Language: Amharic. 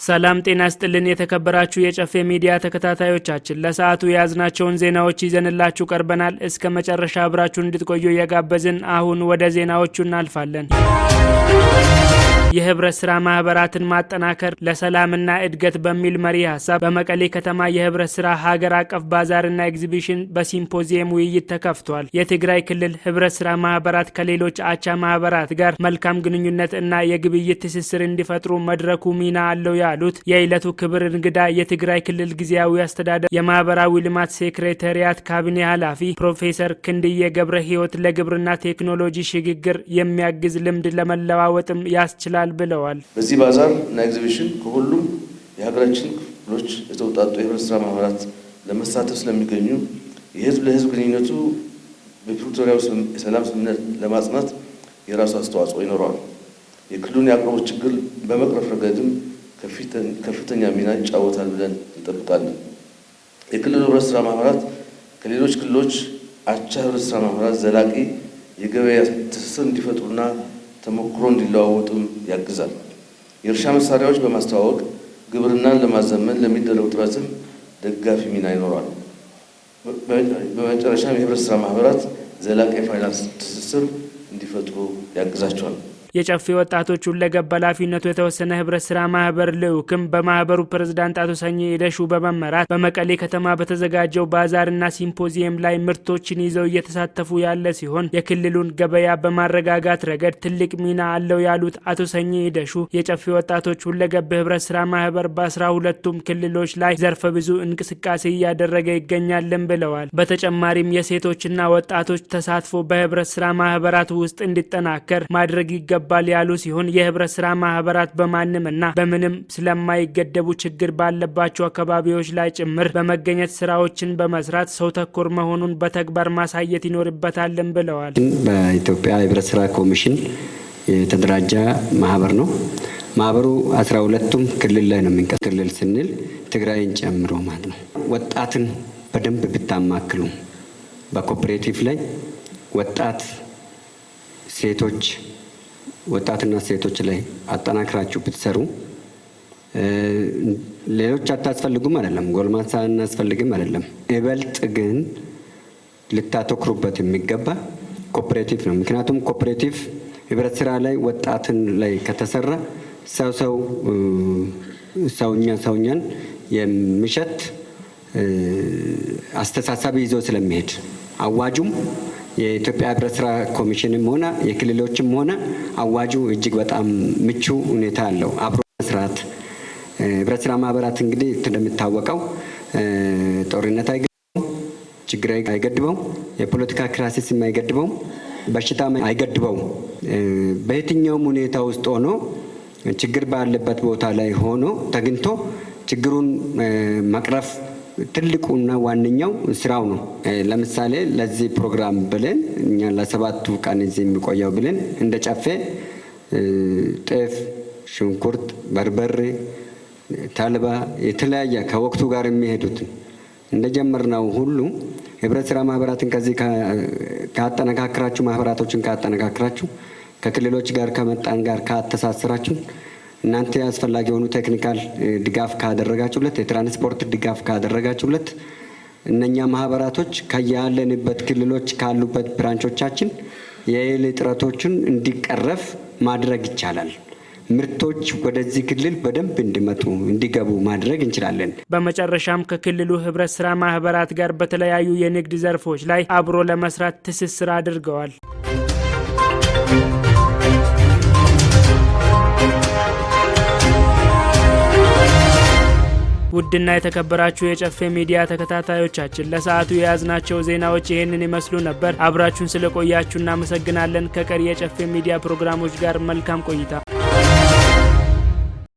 ሰላም ጤና ይስጥልን የተከበራችሁ የጨፌ ሚዲያ ተከታታዮቻችን ለሰዓቱ የያዝናቸውን ዜናዎች ይዘንላችሁ ቀርበናል። እስከ መጨረሻ አብራችሁን እንድትቆዩ እየጋበዝን አሁን ወደ ዜናዎቹ እናልፋለን። የህብረት ስራ ማህበራትን ማጠናከር ለሰላምና እድገት በሚል መሪ ሐሳብ በመቀሌ ከተማ የህብረት ስራ ሀገር አቀፍ ባዛርና ኤግዚቢሽን በሲምፖዚየም ውይይት ተከፍቷል። የትግራይ ክልል ህብረት ስራ ማህበራት ከሌሎች አቻ ማህበራት ጋር መልካም ግንኙነት እና የግብይት ትስስር እንዲፈጥሩ መድረኩ ሚና አለው ያሉት የዕለቱ ክብር እንግዳ የትግራይ ክልል ጊዜያዊ አስተዳደር የማህበራዊ ልማት ሴክሬታሪያት ካቢኔ ኃላፊ ፕሮፌሰር ክንድዬ ገብረ ህይወት ለግብርና ቴክኖሎጂ ሽግግር የሚያግዝ ልምድ ለመለዋወጥም ያስችላል ብለዋል። በዚህ ባዛር እና ኤግዚቢሽን ከሁሉም የሀገራችን ክፍሎች የተውጣጡ የህብረት ስራ ማህበራት ለመሳተፍ ስለሚገኙ የህዝብ ለህዝብ ግንኙነቱ በፕሪቶሪያው የሰላም ስምምነት ለማጽናት የራሱ አስተዋጽኦ ይኖረዋል። የክልሉን የአቅርቦት ችግር በመቅረፍ ረገድም ከፍተኛ ሚና ይጫወታል ብለን እንጠብቃለን። የክልሉ ህብረት ስራ ማህበራት ከሌሎች ክልሎች አቻ ህብረት ስራ ማህበራት ዘላቂ የገበያ ትስስር እንዲፈጥሩና ተሞክሮ እንዲለዋወጡም ያግዛል። የእርሻ መሳሪያዎች በማስተዋወቅ ግብርናን ለማዘመን ለሚደረጉ ጥረትም ደጋፊ ሚና ይኖራል። በመጨረሻም የህብረት ስራ ማህበራት ዘላቂ የፋይናንስ ትስስር እንዲፈጥሩ ያግዛቸዋል። የጨፌ ወጣቶች ሁለገብ ኃላፊነቱ የተወሰነ ህብረት ስራ ማህበር ልዑክም በማህበሩ ፕሬዝዳንት አቶ ሰኚ ኢደሹ በመመራት በመቀሌ ከተማ በተዘጋጀው ባዛርና ሲምፖዚየም ላይ ምርቶችን ይዘው እየተሳተፉ ያለ ሲሆን የክልሉን ገበያ በማረጋጋት ረገድ ትልቅ ሚና አለው ያሉት አቶ ሰኚ ኢደሹ የጨፌ ወጣቶች ሁለገብ ህብረት ስራ ማህበር በ12ቱም ክልሎች ላይ ዘርፈ ብዙ እንቅስቃሴ እያደረገ ይገኛልን ብለዋል። በተጨማሪም የሴቶችና ወጣቶች ተሳትፎ በህብረት ስራ ማህበራት ውስጥ እንዲጠናከር ማድረግ ይገባል ያሉ ሲሆን የህብረት ስራ ማህበራት በማንምና በምንም ስለማይገደቡ ችግር ባለባቸው አካባቢዎች ላይ ጭምር በመገኘት ስራዎችን በመስራት ሰው ተኮር መሆኑን በተግባር ማሳየት ይኖርበታልን ብለዋል። በኢትዮጵያ የህብረት ስራ ኮሚሽን የተደራጀ ማህበር ነው። ማህበሩ 12ቱም ክልል ላይ ነው የሚንቀሳቀሰው። ክልል ስንል ትግራይን ጨምሮ ማለት ነው። ወጣትን በደንብ ብታማክሉ በኮኦፐሬቲቭ ላይ ወጣትና ሴቶች ላይ አጠናክራችሁ ብትሰሩ ሌሎች አታስፈልጉም አይደለም፣ ጎልማሳ እናስፈልግም አይደለም። ይበልጥ ግን ልታተኩሩበት የሚገባ ኮኦፐሬቲቭ ነው። ምክንያቱም ኮኦፐሬቲቭ ህብረት ስራ ላይ ወጣትን ላይ ከተሰራ ሰውኛን የሚሸት አስተሳሰብ ይዞ ስለሚሄድ አዋጁም የኢትዮጵያ ህብረት ስራ ኮሚሽንም ሆነ የክልሎችም ሆነ አዋጁ እጅግ በጣም ምቹ ሁኔታ አለው። አብሮ መስራት ህብረት ስራ ማህበራት እንግዲህ እንደሚታወቀው ጦርነት አይገድበው፣ ችግር አይገድበው፣ የፖለቲካ ክራይሲስ አይገድበው፣ በሽታ አይገድበው። በየትኛውም ሁኔታ ውስጥ ሆኖ ችግር ባለበት ቦታ ላይ ሆኖ ተገኝቶ ችግሩን መቅረፍ ትልቁና ዋነኛው ስራው ነው። ለምሳሌ ለዚህ ፕሮግራም ብለን እኛ ለ7 ቀን እዚህ የሚቆየው ብለን እንደ ጨፌ ጤፍ፣ ሽንኩርት፣ በርበሬ፣ ተልባ የተለያየ ከወቅቱ ጋር የሚሄዱት እንደጀመርነው ሁሉ ህብረት ስራ ማህበራትን ከዚህ ካጠነካክራችሁ ማህበራቶችን ካጠነካክራችሁ ከክልሎች ጋር ከመጣን ጋር ካተሳሰራችሁ እናንተ አስፈላጊ የሆኑ ቴክኒካል ድጋፍ ካደረጋችሁለት የትራንስፖርት ድጋፍ ካደረጋችሁለት እነኛ ማህበራቶች ከያለንበት ክልሎች ካሉበት ብራንቾቻችን የኃይል እጥረቶችን እንዲቀረፍ ማድረግ ይቻላል። ምርቶች ወደዚህ ክልል በደንብ እንዲገቡ ማድረግ እንችላለን። በመጨረሻም ከክልሉ ህብረት ስራ ማህበራት ጋር በተለያዩ የንግድ ዘርፎች ላይ አብሮ ለመስራት ትስስር አድርገዋል። ውድና የተከበራችሁ የጨፌ ሚዲያ ተከታታዮቻችን ለሰዓቱ የያዝናቸው ዜናዎች ይህንን ይመስሉ ነበር። አብራችሁን ስለቆያችሁ እናመሰግናለን። ከቀሪ የጨፌ ሚዲያ ፕሮግራሞች ጋር መልካም ቆይታ